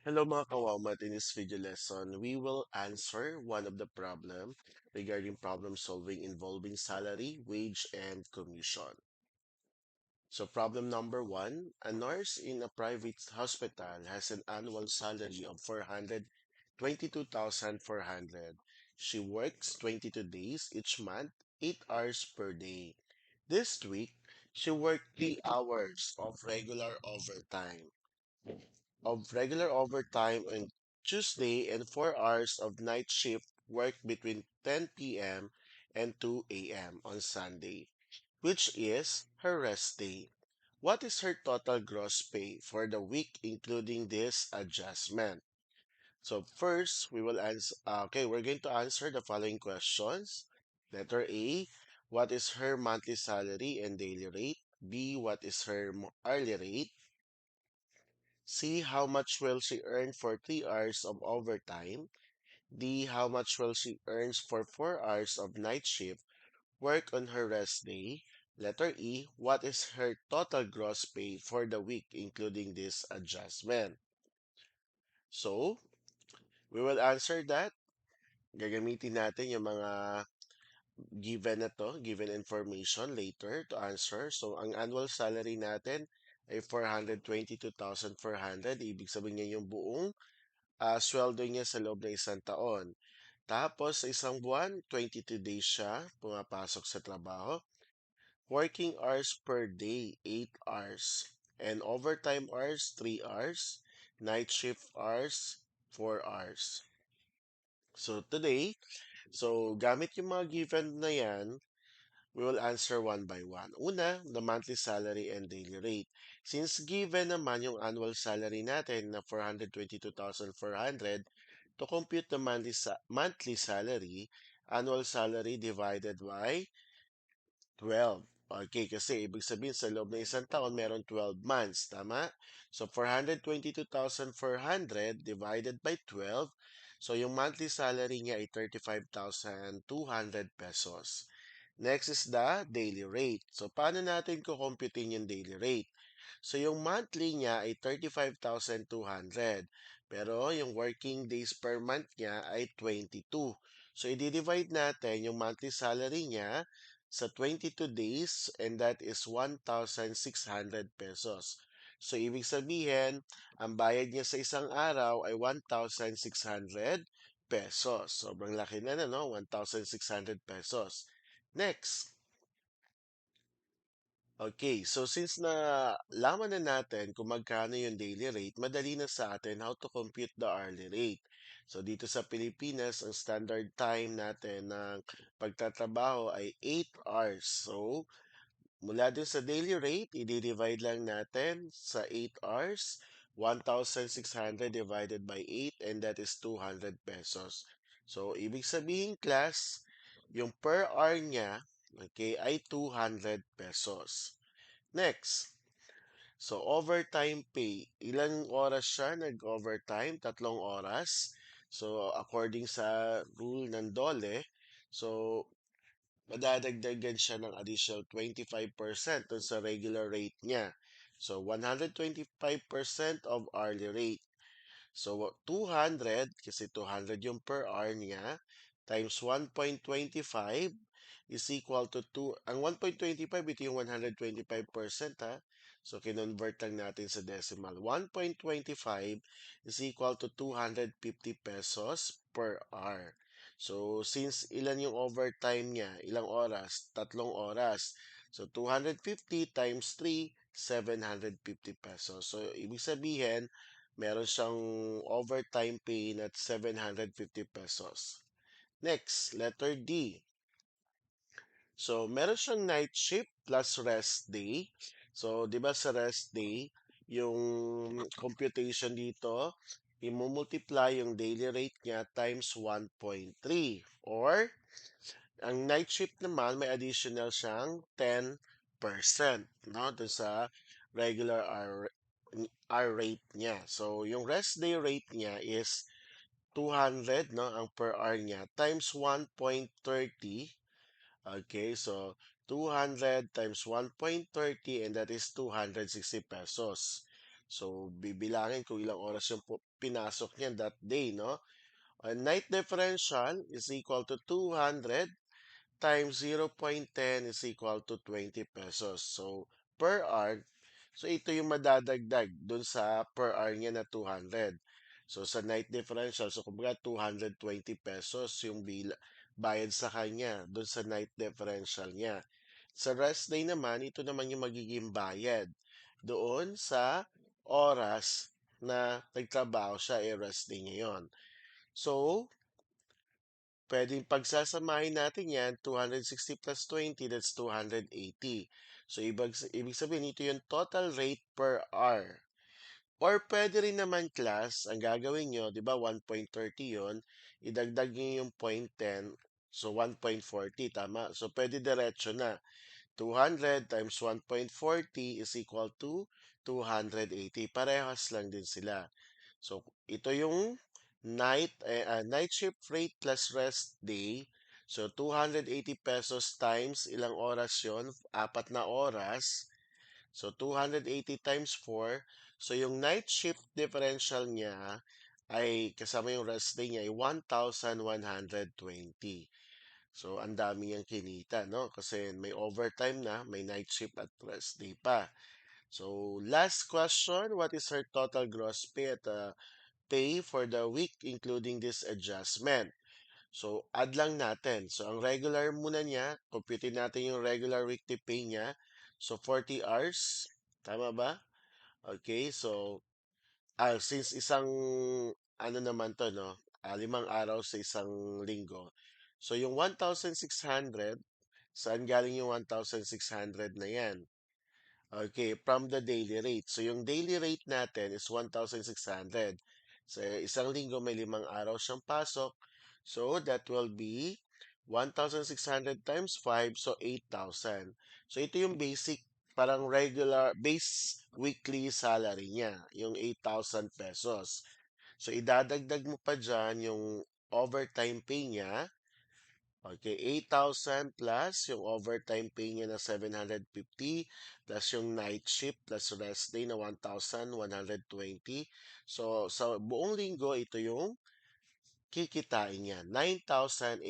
Hello mga kawawmat, in this video lesson, we will answer one of the problem regarding problem solving involving salary, wage, and commission. So problem number one, a nurse in a private hospital has an annual salary of 422,400. She works 22 days each month, 8 hours per day. This week, she worked 3 hours of regular overtime on Tuesday and 4 hours of night shift work between 10 p.m. and 2 a.m. on Sunday, which is her rest day. What is her total gross pay for the week including this adjustment? So first, we will answer. Okay, we're going to answer the following questions. Letter A, what is her monthly salary and daily rate? B, what is her hourly rate? C. How much will she earn for 3 hours of overtime? D. How much will she earn for 4 hours of night shift work on her rest day? Letter E. What is her total gross pay for the week including this adjustment? So, we will answer that. Gagamitin natin yung mga given information later to answer. So, ang annual salary natin ay 422,400. Ibig sabihin niya yung buong sweldo niya sa loob ng isang taon. Tapos, sa isang buwan, 22 days siya pumapasok sa trabaho. Working hours per day, 8 hours. And overtime hours, 3 hours. Night shift hours, 4 hours. So, today, gamit yung mga given na yan, we will answer one by one. Una, the monthly salary and daily rate. Since given naman yung annual salary natin na 422,400, to compute the monthly salary, annual salary divided by 12. Okay, kasi ibig sabihin sa loob ng isang taon, meron 12 months. Tama? So, 422,400 divided by 12. So, yung monthly salary niya ay 35,200 pesos. Next is the daily rate. So, paano natin kukumputin yung daily rate? So, yung monthly niya ay 35,200. Pero, yung working days per month niya ay 22. So, i-divide natin yung monthly salary niya sa 22 days and that is 1,600 pesos. So, ibig sabihin, ang bayad niya sa isang araw ay 1,600 pesos. Sobrang laki na, no? 1,600 pesos. Next. Okay, so since na laman na natin kung magkano yung daily rate, madali na sa atin how to compute the hourly rate. So dito sa Pilipinas, ang standard time natin ng pagtatrabaho ay 8 hours. So mula din sa daily rate, i-divide lang natin sa 8 hours, 1,600 divided by 8 and that is 200 pesos. So ibig sabihin class, yung per hour niya, okay, ay 200 pesos. Next, so overtime pay. Ilang oras siya nag-overtime? 3 oras. So according sa rule ng DOLE, so madadagdagan siya ng additional 25% dun sa regular rate niya. So 125% of hourly rate. So, 200, kasi 200 yung per hour niya, times 1.25 is equal to 2. Ang 1.25, ito yung 125%, ha. So, kinonvert lang natin sa decimal. 1.25 is equal to 250 pesos per hour. So, since ilan yung overtime niya, ilang oras? 3 oras. So, 250 times 3, 750 pesos. So, ibig sabihin, meron siyang overtime pay na 750 pesos. Next, letter D. So, meron siyang night shift plus rest day. So, di ba sa rest day, yung computation dito, imumultiply yung daily rate niya times 1.3. Or, ang night shift naman, may additional siyang 10%, no? Dun sa regular hour rate niya. So, yung rest day rate niya is 200, no? Ang per hour niya times 1.30. Okay, so 200 times 1.30 and that is 260 pesos. So, bibilangin kung ilang oras yung pinasok niya that day, no? A night differential is equal to 200 times 0.10 is equal to 20 pesos. So, per hour, so ito yung madadagdag dun sa per hour niya na 200. So, sa night differential, so kumbaga 220 pesos yung bayad sa kanya dun sa night differential niya. Sa rest day naman, ito naman yung magiging bayad doon sa oras na nagtrabaho siya, rest day niya yun. So, pwedeng pagsasamahin natin yan, 260 plus 20, that's 280. So, ibig sabihin, ito yung total rate per hour. Or pwede rin naman class, ang gagawin nyo, di ba, 1.30 yun, idagdag nyo yung 0.10, so 1.40, tama? So, pwede diretso na. 200 times 1.40 is equal to 280. Parehas lang din sila. So, ito yung night shift rate plus rest day. So, 280 pesos times ilang oras yon? Apat na oras. So, 280 times 4. So, yung night shift differential niya ay kasama yung rest day niya ay 1,120. So, ang dami niyang kinita, no? Kasi may overtime na, may night shift at rest day pa. So, last question, what is her total gross pay at pay for the week including this adjustment? So, add lang natin. So, ang regular muna niya, computin natin yung regular weekly pay niya. So, 40 hours. Tama ba? Okay, so, since ano naman to, no? 5 araw sa isang linggo. So, yung 1,600, saan galing yung 1,600 na yan? Okay, from the daily rate. So, yung daily rate natin is 1,600. Sa isang linggo, may 5 araw siyang pasok. So, that will be 1,600 times 5, so 8,000. So, ito yung basic, parang regular, base weekly salary niya, yung 8,000 pesos. So, idadagdag mo pa dyan yung overtime pay niya. Okay, 8,000 plus yung overtime pay niya na 750 plus yung night shift plus rest day na 1,120. So, sa buong linggo, ito yung kikitain niya, 9,870.